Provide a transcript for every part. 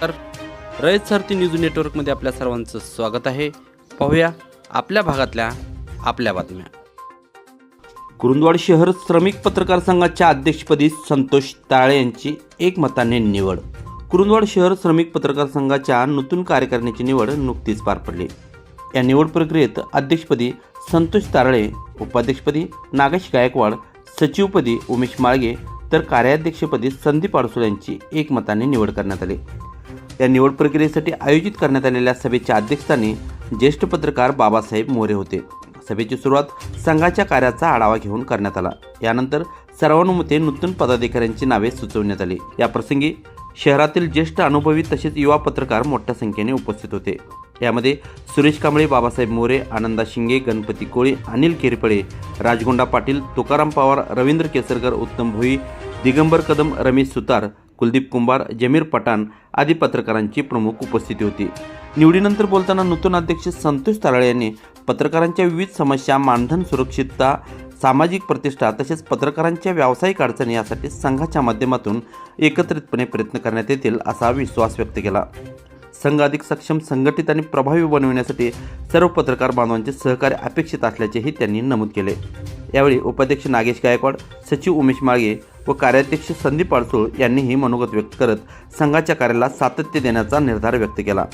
तर रयत सारथी न्यूज नेटवर्कमध्ये आपल्या सर्वांचं स्वागत आहे। पाहूया आपल्या भागातल्या आपल्या बातम्या। कुरुंदवाड शहर श्रमिक पत्रकार संघाच्या अध्यक्षपदी संतोष तारळे यांची एकमताने निवड। कुरुंदवाड शहर श्रमिक पत्रकार संघाच्या नूतन कार्यकारिणीची निवड नुकतीच पार पडली। या निवड प्रक्रियेत अध्यक्षपदी संतोष तारळे, उपाध्यक्षपदी नागेश गायकवाड, सचिवपदी उमेश माळगे तर कार्याध्यक्षपदी संदीप अडसूळ यांची एकमताने निवड करण्यात आली। या निवड प्रक्रियेसाठी आयोजित करण्यात आलेल्या सभेच्या अध्यक्षस्थानी ज्येष्ठ पत्रकार बाबासाहेब मोरे होते। सभेची सुरुवात संघाच्या कार्याचा आढावा घेऊन करण्यात आला। यानंतर सर्वानुमते नूतन पदाधिकाऱ्यांची नावे सुचवण्यात आली। या प्रसंगी शहरातील ज्येष्ठ अनुभवी तसेच युवा पत्रकार मोठ्या संख्येने उपस्थित होते। यामध्ये सुरेश कांबळे, बाबासाहेब मोरे, आनंदा शिंगे, गणपती कोळे, अनिल केरपळे, राजगोंडा पाटील, तुकाराम पवार, रवींद्र केसरकर, उत्तम भोई, दिगंबर कदम, रमेश सुतार, कुलदीप कुंभार, जमीर पठाण आदी पत्रकारांची प्रमुख उपस्थिती होती। निवडीनंतर बोलताना नूतन अध्यक्ष संतोष तारळे यांनी पत्रकारांच्या विविध समस्या, मानधन, सुरक्षितता, सामाजिक प्रतिष्ठा तसेच पत्रकारांच्या व्यावसायिक अडचणी यासाठी संघाच्या माध्यमातून एकत्रितपणे प्रयत्न करण्यात येतील असा विश्वास व्यक्त केला। संघ अधिक सक्षम, संघटित आणि प्रभावी बनविण्यासाठी सर्व पत्रकार बांधवांचे सहकार्य अपेक्षित असल्याचेही त्यांनी नमूद केले। यावेळी उपाध्यक्ष नागेश गायकवाड, सचिव उमेश माळगे व कार्याध्यक्ष संदीप अडसूळ यांनीही मनोगत व्यक्त करत संघाच्या कार्याला सातत्य देण्याचा निर्धार व्यक्त केला।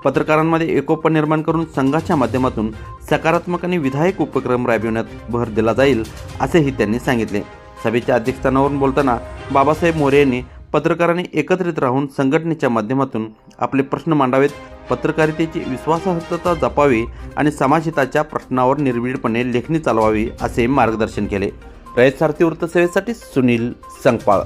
पत्रकारांमध्ये एकोपा निर्माण करून संघाच्या माध्यमातून सकारात्मक आणि विधायक उपक्रम राबविण्यात भर दिला जाईल असेही त्यांनी सांगितले। सभेच्या अध्यक्षस्थानावरून बोलताना बाबासाहेब मोरे यांनी पत्रकारांनी एकत्रित राहून संघटनेच्या माध्यमातून आपले प्रश्न मांडावेत, पत्रकारितेची विश्वासार्हता जपावी आणि समाजहिताच्या प्रश्नावर निर्भीडपणे लेखणी चालवावी असे मार्गदर्शन केले। रयत सारथी वृत्तसेवेसाठी सुनील संगपाळ।